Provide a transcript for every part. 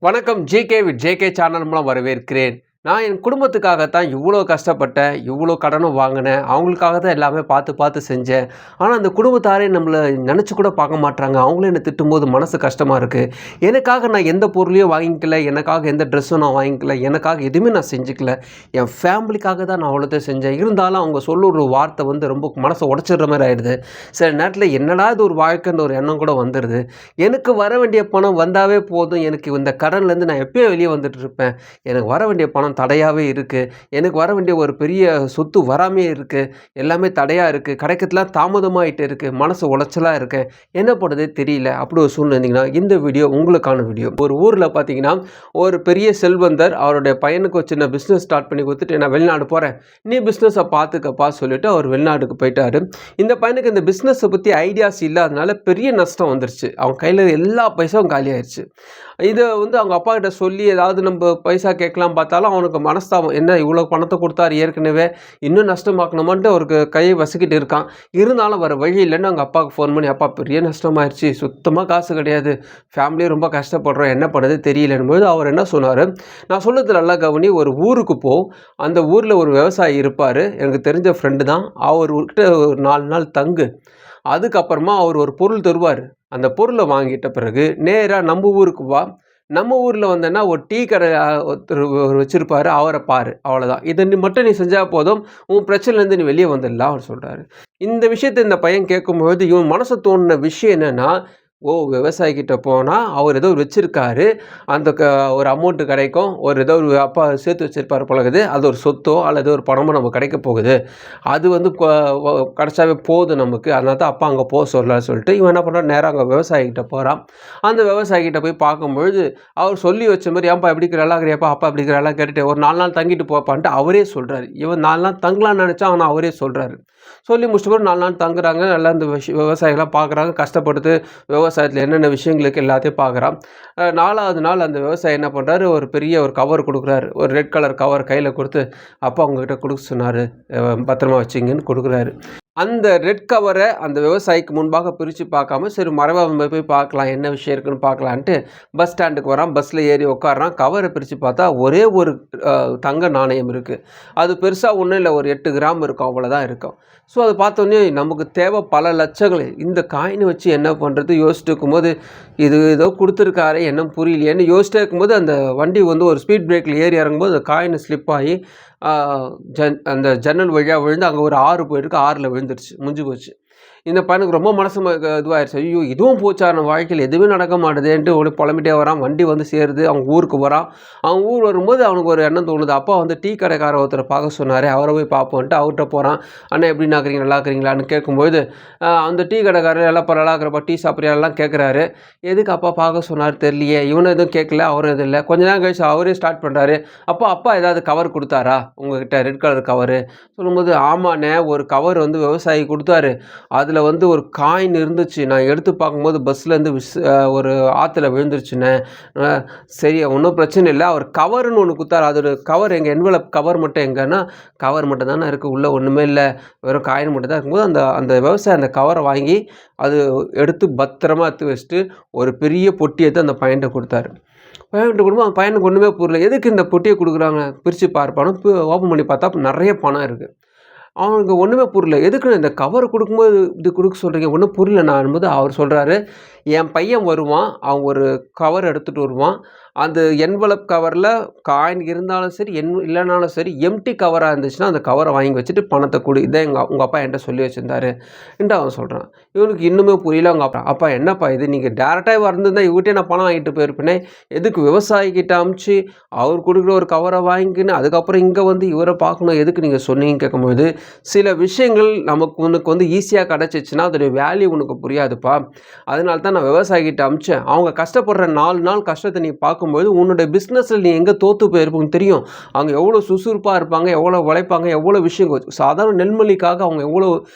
வணக்கம். JK with JK channel மூலம் வரவேற்கிறேன். நான் என் குடும்பத்துக்காகத்தான் இவ்வளோ கஷ்டப்பட்டேன், இவ்வளோ கடனும் வாங்கினேன். அவங்களுக்காக தான் எல்லாமே பார்த்து பார்த்து செஞ்சேன். ஆனால் அந்த குடும்பத்தாரே நம்மள நினச்சி கூட பார்க்க மாட்றாங்க. அவங்களும் என்னை திட்டும்போது மனசு கஷ்டமாக இருக்குது. எனக்காக நான் எந்த பொருளையும் வாங்கிக்கல, எனக்காக எந்த ட்ரெஸ்ஸும் நான் வாங்கிக்கல, எனக்காக எதுவுமே நான் செஞ்சுக்கல. என் ஃபேமிலிக்காக தான் நான் அவ்வளோத்தையும் செஞ்சேன். இருந்தாலும் அவங்க சொல்ல ஒரு வார்த்தை ரொம்ப மனசை உடச்சிடுற மாதிரி ஆயிடுது. சில நேரத்தில் என்னடா இது ஒரு வாழ்க்கைன்ற ஒரு எண்ணம் கூட வந்துடுது. எனக்கு வர வேண்டிய பணம் வந்தாவே போதும். எனக்கு இந்த கடன்லேருந்து நான் எப்பயோ வெளியே வந்துட்டு இருப்பேன். எனக்கு வர வேண்டிய பணம் தடையாகவே இருக்குது. எனக்கு வர வேண்டிய ஒரு பெரிய சொத்து வராமே இருக்குது. எல்லாமே தடையாக இருக்குது. கிடைக்கிறதுலாம் தாமதமாகிட்டு இருக்குது. மனசு உளைச்சலாக இருக்கேன். என்ன பண்ணுறதே தெரியல. அப்படி ஒரு சூழ்நிலை இருந்தீங்கன்னா இந்த வீடியோ உங்களுக்கான வீடியோ. ஒரு ஊரில் பார்த்தீங்கன்னா ஒரு பெரிய செல்வந்தர் அவருடைய பையனுக்கு ஒரு சின்ன பிஸ்னஸ் ஸ்டார்ட் பண்ணி கொடுத்துட்டு நான் வெளிநாடு போகிறேன், நீ பிஸ்னஸை பார்த்துக்கப்பா சொல்லிட்டு அவர் வெளிநாட்டுக்கு போயிட்டாரு. இந்த பையனுக்கு இந்த பிஸ்னஸை பற்றி ஐடியாஸ் இல்லாதனால பெரிய நஷ்டம் வந்துருச்சு. அவன் கையில் எல்லா பைசாவும் காலி ஆயிடுச்சு. இதை அவங்க அப்பா கிட்ட சொல்லி ஏதாவது நம்ம பைசா கேட்கலாம் பார்த்தாலும் அவனுக்கு மனஸ்தாபம், என்ன இவ்வளோ பணத்தை கொடுத்தாரு ஏற்கனவே, இன்னும் நஷ்டமாக்கணுமான்ட்டு அவருக்கு கையை வசிக்கிட்டு இருக்கான். இருந்தாலும் வர வழி இல்லைன்னு அவங்க அப்பாவுக்கு ஃபோன் பண்ணி, அப்பா பெரிய நஷ்டமாயிடுச்சு, சுத்தமாக காசு கிடையாது, ஃபேமிலியும் ரொம்ப கஷ்டப்படுறோம், என்ன பண்ணுறது தெரியலன்னும்போது அவர் என்ன சொன்னார், நான் சொல்லுறது நல்லா கவனி, ஒரு ஊருக்கு போ, அந்த ஊரில் ஒரு விவசாயி இருப்பார், எனக்கு தெரிஞ்ச ஃப்ரெண்டு தான், அவர்கிட்ட ஒரு 4 நாள் தங்கு, அதுக்கப்புறமா அவர் ஒரு பொருள் தருவார். அந்த பொருளை வாங்கிட்ட பிறகு நேராக நம்ம ஊருக்கு வா, நம்ம ஊரில் வந்தேன்னா ஒரு டீ கடை ஒருத்தர் வச்சுருப்பார், அவரை பாரு, அவ்வளோதான். இதை மட்டும் நீ செஞ்சால் போதும், உன் பிரச்சனைலேருந்து நீ வெளியே வந்துடலாம் அவர் சொல்கிறாரு. இந்த விஷயத்தை இந்த பையன் கேட்கும்போது இவன் மனசு தோணுன விஷயம் என்னென்னா, விவசாயிக்கிட்ட போனால் அவர் ஏதோ வச்சுருக்காரு, அந்த ஒரு அமௌண்ட்டு கிடைக்கும், ஒரு ஏதோ ஒரு அப்பா சேர்த்து வச்சுருப்பார் பழகுது, அது ஒரு சொத்தோ அல்லது ஒரு பணமோ நமக்கு கிடைக்க போகுது, அது கிடச்சாவே போதும் நமக்கு, அதனால தான் அப்பா அங்கே போக சொல்லலான்னு சொல்லிட்டு இவன் என்ன பண்ணுறான், நேராக அங்கே விவசாயிக்கிட்ட போகிறான். அந்த விவசாயிக்கிட்ட போய் பார்க்கும்பொழுது அவர் சொல்லி வச்ச மாதிரி, ஏன்ப்பா எப்படி நல்லா இருக்கிறியாப்பா, அப்பா எப்படி இருக்கிறாலாம் கேட்டுட்டு ஒரு 4 நாள் தங்கிட்டு போப்பான்ட்டு அவரே சொல்கிறாரு. இவன் 4 நாள் தங்கலான்னு நினச்சா ஆனால் அவரே சொல்கிறாரு. சொல்லி முடிச்சுட்டு 4 நாள் தங்குறாங்க. நல்லா இந்த விவசாயிகளாம் பார்க்குறாங்க, கஷ்டப்படுத்து விவசாயத்தில் என்னென்ன விஷயங்களுக்கு எல்லாத்தையும் பார்க்குறான். 4வது நாள் அந்த விவசாயி என்ன பண்ணுறாரு, ஒரு பெரிய ஒரு கவர் கொடுக்குறாரு, ஒரு ரெட் கலர் கவர் கையில் கொடுத்து, அப்பா உங்ககிட்ட கொடுக்க சொன்னார், பத்திரமா வச்சிங்கன்னு கொடுக்குறாரு. அந்த ரெட் கவரை அந்த விவசாயிக்கு முன்பாக பிரித்து பார்க்காம, சரி மறைவாக போய் பார்க்கலாம், என்ன விஷயம் இருக்குன்னு பார்க்கலான்ட்டு பஸ் ஸ்டாண்டுக்கு வரான். பஸ்ஸில் ஏறி உட்காடுறான். கவரை பிரித்து பார்த்தா ஒரே ஒரு தங்க நாணயம் இருக்குது. அது பெருசாக ஒன்றும் இல்லை, ஒரு 8 கிராம் இருக்கும், அவ்வளோதான் இருக்கும். ஸோ அதை பார்த்தோன்னே நமக்கு தேவை பல லட்சங்கள், இந்த காயினை வச்சு என்ன பண்ணுறது யோசிச்சுட்டு இருக்கும்போது, இது ஏதோ கொடுத்துருக்காரே என்ன புரியலையேன்னு யோசிச்சுட்டே இருக்கும்போது அந்த வண்டி ஒரு ஸ்பீட் பிரேக்கில் ஏறி இறங்கும்போது அந்த காயின் ஸ்லிப் ஆகி அந்த ஜன்னல் வழியாக விழுந்து அங்கே ஒரு ஆறு போயிருக்கு, 6ல் விழுந்துருச்சு, முடிஞ்சு போச்சு. இந்த பையனுக்கு ரொம்ப மனசு இதுவாகிடுச்சு. ஐயோ இதுவும் போச்சா, நம்ம வாழ்க்கையில் எதுவுமே நடக்க மாட்டேதுன்ட்டு ஒன்று புலம்பிட்டே வரான். வண்டி சேருது, அவங்க ஊருக்கு வரான். அவங்க ஊர் வரும்போது அவனுக்கு ஒரு எண்ணம் தோணுது, அப்பா டீ கடைக்கார ஒருத்தரை பார்க்க சொன்னார், அவரை போய் பார்ப்போன்ட்டு அவர்கிட்ட போகிறான். அண்ணா எப்படி நாக்குறீங்க, நல்லா இருக்கிறீங்களான்னு கேட்கும்போது அந்த டீ கடைக்காரர் எல்லாம் நல்லா இருக்கிறப்பா, டீ சாப்பிட்றியாலாம் கேட்குறாரு. எதுக்கு அப்பா பார்க்க சொன்னார் தெரியலையே, இவனும் எதுவும் கேட்கல, அவரும் எதுவும் இல்லை. கொஞ்ச நேரம் கழிச்சு அவரே ஸ்டார்ட் பண்ணுறாரு, அப்பா ஏதாவது கவர் கொடுத்தாரா உங்ககிட்ட, ரெட் கலர் கவரு சொல்லும்போது, ஆமாண்ணே ஒரு கவர் விவசாயி கொடுத்தாரு, அதில் ஒரு காயின் இருந்துச்சு, நான் எடுத்து பார்க்கும்போது பஸ்லேருந்து ஒரு ஆற்றுல விழுந்துருச்சுண்ணே. சரி ஒன்றும் பிரச்சனை இல்லை, அவர் கவர்னு ஒன்று கொடுத்தாரு, அதோட கவர் எங்கள் என்வலப் கவர் மட்டும் எங்கன்னா, கவர் மட்டும் தானே இருக்குது, உள்ளே ஒன்றுமே இல்லை, வெறும் காயின் மட்டும் தான் இருக்கும்போது அந்த விவசாயி அந்த கவரை வாங்கி அது எடுத்து பத்திரமா எடுத்து வச்சுட்டு ஒரு பெரிய பொட்டி எடுத்து அந்த பையன்கிட்ட கொடுத்தாரு. பையன்கிட்ட கொடுக்கும்போது அந்த பையனுக்கு ஒன்றுமே புரியல, எதுக்கு இந்த பொட்டியை கொடுக்குறாங்க, பிரித்து பார்ப்பானு ஓப்பன் பண்ணி பார்த்தா நிறைய பணம் இருக்குது. அவனுக்கு ஒன்றுமே புரியல, எதுக்கு இந்த கவர் கொடுக்கும்போது இது கொடுக்க சொல்கிறீங்க, ஒன்றும் புரியல நான் என்பது. அவர் சொல்கிறாரு, என் பையன் வருவான், அவன் ஒரு கவர் எடுத்துகிட்டு வருவான், அந்த என்வலப் கவரில் காயின் இருந்தாலும் சரி இல்லைனாலும் சரி எம்டி கவராக இருந்துச்சுன்னா அந்த கவரை வாங்கி வச்சுட்டு பணத்தை கொடு, இதான் உங்கள் அப்பா என்கிட்ட சொல்லி வச்சுருந்தாரு என்று அவன் சொல்கிறான். இவனுக்கு இன்னுமே புரியல. அவங்க அப்பா என்னப்பா இது, நீங்கள் டேரெக்டாக வந்திருந்தால் இவர்கிட்டே நான் பணம் வாங்கிட்டு போயிருப்பேனே, எதுக்கு விவசாயிக்கிட்ட அமுச்சு அவர் கொடுக்குற ஒரு கவரை வாங்கிக்கின்னு அதுக்கப்புறம் இங்கே இவரை பார்க்கணும், எதுக்கு நீங்கள் சொன்னீங்கன்னு கேட்கும்போது, சில விஷயங்கள் உனக்கு ஈஸியாக கிடச்சிச்சின்னா அதோடைய வேல்யூ உனக்கு புரியாதுப்பா, அதனால தான் நான் விவசாயிக்கிட்ட அமிச்சேன். அவங்க கஷ்டப்படுற 4 நாள் கஷ்டத்தை நீ பார்க்கும்போது உன்னுடைய பிஸ்னஸில் நீ எங்கே தோற்று போயிருப்போங்க தெரியும். அவங்க எவ்வளோ சுறுசுறுப்பாக இருப்பாங்க, எவ்வளோ உழைப்பாங்க, எவ்வளோ விஷயங்கள் சாதாரண நெல்மணிக்காக அவங்க எவ்வளோ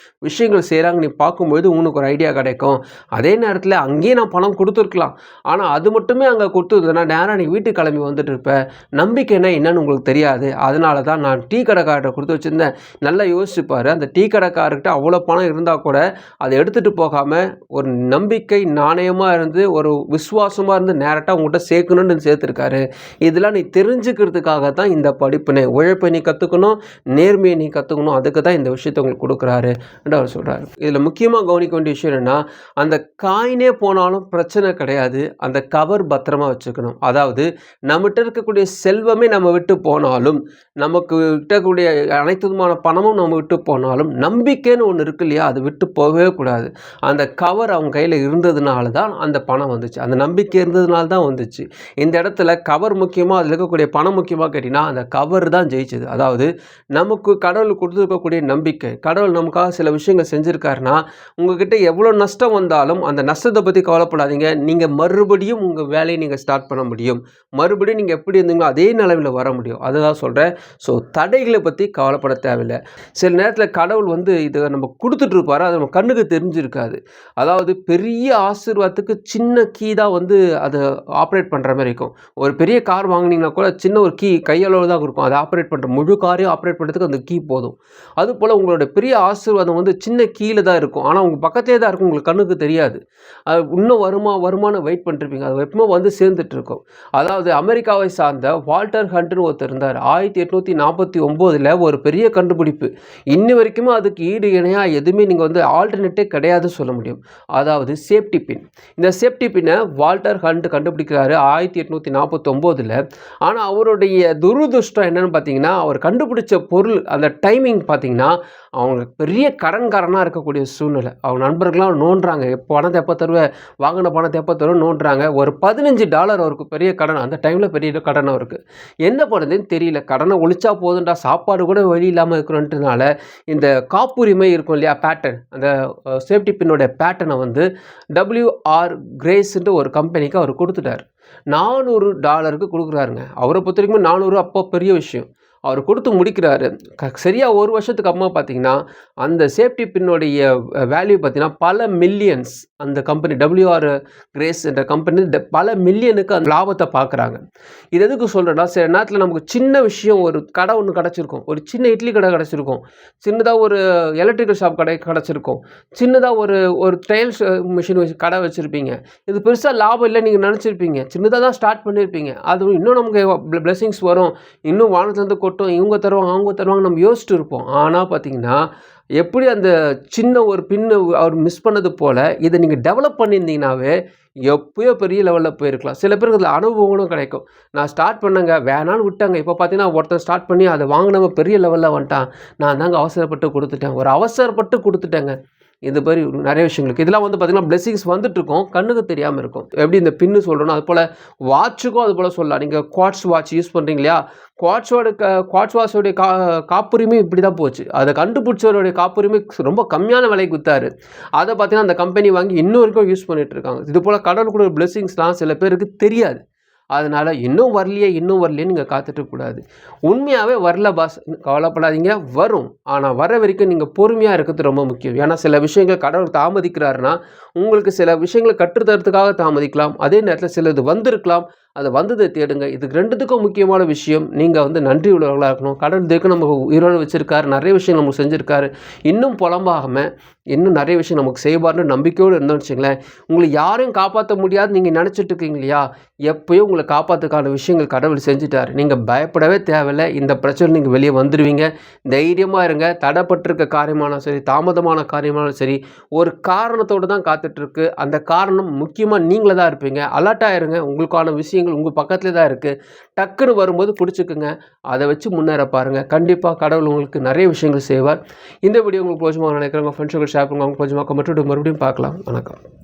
விஷயங்கள் செய்கிறாங்க நீ பார்க்கும்போது உனக்கு ஒரு ஐடியா கிடைக்கும். அதே நேரத்தில் அங்கேயே நான் பணம் கொடுத்துருக்கலாம், ஆனால் அது மட்டுமே அங்கே கொடுத்துருந்தேன்னா நேராக நீ வீட்டுக்கு கிளம்பி வந்துட்டு இருப்ப. நம்பிக்கைன்னா என்னன்னு உங்களுக்கு தெரியாது, அதனால தான் நான் டீ கடைக்கார்ட்ட கொடுத்து வச்சுருந்தேன். நல்லா யோசிச்சுப்பார், அந்த டீ கடைக்காரர்கிட்ட அவ்வளோ பணம் இருந்தால் கூட அதை எடுத்துகிட்டு போகாமல் ஒரு நம்பிக்கை நாணயமாக இருந்து ஒரு விசுவாசமாக இருந்து நேரட்டாக உங்கள்கிட்ட சேர்க்கணுன்னு சேர்த்துருக்காரு. இதெல்லாம் நீ தெரிஞ்சுக்கிறதுக்காக தான் இந்த படிப்பினை. உழைப்பை நீ கற்றுக்கணும், நேர்மையை நீ கற்றுக்கணும். அதுக்கு தான் இந்த விஷயத்தை உங்களுக்கு கொடுக்குறாரு என்று அவர் சொல்கிறாரு. இதில் முக்கியமாக கவனிக்க வேண்டிய விஷயம் என்னென்னா, அந்த காயினே போனாலும் பிரச்சனை கிடையாது, அந்த கவர் பத்திரமா வச்சுக்கணும். அதாவது நம்மகிட்ட இருக்கக்கூடிய செல்வமே நம்ம விட்டு போனாலும், நமக்கு விட்டக்கூடிய அனைத்து விதமான பணமும் நம்ம விட்டு போனாலும், நம்பிக்கைன்னு ஒன்று இருக்கு இல்லையா, அது விட்டு போகவே கூடாது. அந்த கவர் அவங்க கையில் இருந்ததுனால தான் அந்த பணம் வந்துச்சு, அந்த நம்பிக்கை இருந்ததுனால தான் வந்துச்சு. இந்த இடத்துல கவர் முக்கியமாக, அதில் இருக்கக்கூடிய பணம் முக்கியமாக கேட்டிங்கன்னா, அந்த கவர் தான் ஜெயிச்சது. அதாவது நமக்கு கடவுள் கொடுத்துருக்கக்கூடிய நம்பிக்கை, கடவுள் நமக்காக சில விஷயங்கள் செஞ்சுருக்காருன்னா, உங்ககிட்ட எவ்வளோ நஷ்டம் வந்தாலும் அந்த நஷ்டத்தை பற்றி கவலைப்படாதீங்க. நீங்கள் மறுபடியும் உங்கள் வேலையை நீங்கள் ஸ்டார்ட் பண்ண முடியும். மறுபடியும் நீங்கள் எப்படி இருந்தீங்களோ அதே நிலைமையில் வர முடியும். அதுதான் சொல்கிறேன். ஸோ தடைகளை பற்றி கவலைப்பட தேவையில்லை. சில நேரத்தில் கடவுள் இதை நம்ம கொடுத்துட்ருப்பாரு, அது நம்ம கண்ணுக்கு தெரிஞ்சிருக்காது. அதாவது பெரிய ஆசீர்வாதத்துக்கு சின்ன கீ தான் அதை ஆப்ரேட் பண்ணுற மாதிரி இருக்கும். ஒரு பெரிய கார் வாங்கினீங்கன்னா கூட சின்ன ஒரு கீ கையளவு தான் இருக்கும். அதை ஆப்ரேட் பண்ணுற முழு காரையும் ஆப்ரேட் பண்ணுறதுக்கு அந்த கீ போதும். அதுபோல் உங்களோட பெரிய ஆசீர்வாதம் சின்ன கீழே தான் இருக்கும். ஆனால் உங்கள் பக்கத்தே தான் இருக்கும், உங்களுக்கு கண்ணுக்கு தெரியாது. அது இன்னும் வருமானு வெயிட் பண்ணிருப்பீங்க. அது எப்பவுமே சேர்ந்துட்டு இருக்கும். அதாவது அமெரிக்காவை சார்ந்த வால்டர் ஹண்ட்னு ஒருத்தர் இருந்தார். 1849 ஒரு பெரிய கண்டுபிடிப்பு. இன்னி வரைக்குமே அதுக்கு ஈடு இணையாக எதுவுமே நீங்கள் ஆல்டர்னேட்டே கிடையாதுன்னு சொல்ல முடியும். அதாவது சேஃப்டி பின். இந்த சேஃப்டி பின்னை வால்டர் ஹண்ட் கண்டுபிடிக்கிறாரு 1849. ஆனால் அவருடைய துரதிர்ஷ்டம் என்னன்னு பார்த்தீங்கன்னா, அவர் கண்டுபிடிச்ச பொருள் அந்த டைமிங் பார்த்தீங்கன்னா, அவங்க பெரிய கடன்காரனாக இருக்கக்கூடிய சூழ்நிலை. அவங்க நண்பர்கள்லாம் நோண்டுறாங்க, பணத்தை எப்போ தருவேன், வாங்கின பணத்தை எப்போ தருவேன் நோண்டுறாங்க. ஒரு $15 அவருக்கு பெரிய கடன். அந்த டைமில் பெரிய கடன் அவருக்கு. என்ன பண்ணுறதுன்னு தெரியல. கடனை ஒழிச்சா போதுண்டா, சாப்பாடு கூட வழி இல்லாமல் இருக்கிறன்றதுனால இந்த காப்புரிமை இருக்கும் இல்லையா, பேட்டன், அந்த சேஃப்டி பின்னோட பேட்டனை WR கிரேஸ்ன்ட்டு ஒரு கம்பெனிக்கு அவர் கொடுத்துட்டார். $400 கொடுக்குறாருங்க. அவரை பொறுத்த வரைக்கும் 400 அப்போ பெரிய விஷயம். அவர் கொடுத்து முடிக்கிறாரு. சரியாக ஒரு வருஷத்துக்கு அப்புறமா பார்த்தீங்கன்னா, அந்த சேஃப்டி பின்னுடைய வேல்யூ பார்த்தீங்கன்னா பல மில்லியன்ஸ். அந்த கம்பெனி WR கிரேஸ் என்ற கம்பெனி பல மில்லியனுக்கு அந்த லாபத்தை பார்க்குறாங்க. இது எதுக்கு சொல்கிறேன்னா, சில நேரத்தில் நமக்கு சின்ன விஷயம், ஒரு கடை ஒன்று கிடச்சிருக்கும், ஒரு சின்ன இட்லி கடை கிடச்சிருக்கும், சின்னதாக ஒரு எலக்ட்ரிக்கல் ஷாப் கடை கிடச்சிருக்கும், சின்னதாக ஒரு டைல்ஸ் மிஷின் கடை வச்சுருப்பீங்க. இது பெருசாக லாபம் இல்லை நீங்கள் நினச்சிருப்பீங்க. சின்னதாக தான் ஸ்டார்ட் பண்ணியிருப்பீங்க. அது இன்னும் நமக்கு பிளெஸிங்ஸ் வரும், இன்னும் வானத்துலேருந்து கொட்டும், இவங்க தருவாங்க அவங்க தருவாங்க நம்ம யோசிச்சுட்டு இருப்போம். ஆனால் பார்த்தீங்கன்னா, எப்படி அந்த சின்ன ஒரு பின்னு அவர் மிஸ் பண்ணது போல் இதை நீங்கள் டெவலப் பண்ணியிருந்தீங்கன்னாவே எப்போயோ பெரிய லெவலில் போயிருக்கலாம். சில பேருக்கு அதில் அனுபவங்களும் கிடைக்கும். நான் ஸ்டார்ட் பண்ணேங்க, வேணான்னு விட்டாங்க, இப்போ பார்த்தீங்கன்னா ஒருத்தன் ஸ்டார்ட் பண்ணி அதை வாங்கினவன் பெரிய லெவலில் வந்துட்டான், நான் தாங்க அவசரப்பட்டு கொடுத்துட்டேன், ஒரு அவசரப்பட்டு கொடுத்துட்டேங்க. இது மாதிரி நிறைய விஷயங்களுக்கு இதெல்லாம் பார்த்தீங்கன்னா பிளெஸிங்ஸ் வந்துட்டுருக்கும், கண்ணுக்கு தெரியாமல் இருக்கும். எப்படி இந்த பின்னு சொல்கிறோன்னா, அது போல் வாட்சுக்கும் அது போல் சொல்லலாம். நீங்கள் குவாட்ஸ் வாட்ச் யூஸ் பண்ணுறீங்க இல்லையா, குவாட்ஸ் வாட்சோடைய காப்புரிமை இப்படி தான் போச்சு. அதை கண்டுபிடிச்சவருடைய காப்புரிமை ரொம்ப கம்மியான விலைக்கு விற்றாரு. அதை பார்த்தீங்கன்னா அந்த கம்பெனி வாங்கி இன்னும் வரைக்கும் யூஸ் பண்ணிகிட்டு இருக்காங்க. இது போல் கடவுள் கூட பிளெஸிங்ஸ்லாம் சில பேருக்கு தெரியாது. அதனால் இன்னும் வரலையே நீங்கள் காத்துட்ருக்கக்கூடாது. உண்மையாகவே வரல பாஸ், கவலைப்படாதீங்க, வரும். ஆனால் வர வரைக்கும் நீங்கள் பொறுமையாக இருக்கிறது ரொம்ப முக்கியம். ஏன்னா சில விஷயங்கள் கடவுள் தாமதிக்கிறாருன்னா, உங்களுக்கு சில விஷயங்களை கற்றுத்தரத்துக்காக தாமதிக்கலாம். அதே நேரத்தில் சிலது வந்திருக்கலாம், அது வந்ததை தேடுங்க. இதுக்கு ரெண்டுத்துக்கும் முக்கியமான விஷயம், நீங்கள் நன்றி உள்ளவர்களாக இருக்கணும். கடவுள் இதுக்கு நம்ம உயிரோடு வச்சுருக்காரு, நிறைய விஷயம் நமக்கு செஞ்சுருக்காரு, இன்னும் புலம்பாகாமல் இன்னும் நிறைய விஷயம் நமக்கு செய்வார்னு நம்பிக்கையோடு இருந்தோம்னு வச்சுங்களேன். உங்களை யாரையும் காப்பாற்ற முடியாது நீங்கள் நினச்சிட்டு இருக்கீங்க இல்லையா, எப்போயும் உங்களை காப்பாற்றுக்கான விஷயங்கள் கடவுள் செஞ்சுட்டார். நீங்கள் பயப்படவே தேவையில்லை. இந்த பிரச்சனை நீங்கள் வெளியே வந்துடுவீங்க. தைரியமாக இருங்க. தடைப்பட்டிருக்க காரியமானாலும் சரி, தாமதமான காரியமானாலும் சரி, ஒரு காரணத்தோடு தான் காத்துட்ருக்கு. அந்த காரணம் முக்கியமாக நீங்களே தான் இருப்பீங்க. அலர்ட்டாக இருங்க. உங்களுக்கான விஷயங்கள் உங்கள் பக்கத்துலேயே தான் இருக்குது. டக்குன்னு வரும்போது பிடிச்சிக்குங்க, அதை வச்சு முன்னேற பாருங்கள். கண்டிப்பாக கடவுள் உங்களுக்கு நிறைய விஷயங்கள் செய்வார். இந்த வீடியோ உங்களுக்கு பிடிச்சமாக நினைக்கிறேன். உங்கள் ஃப்ரெண்ட்ஸுக்கு ஷேர் பண்ணுங்க. அவங்க கொஞ்சமாக மறுபடியும் பார்க்கலாம். வணக்கம்.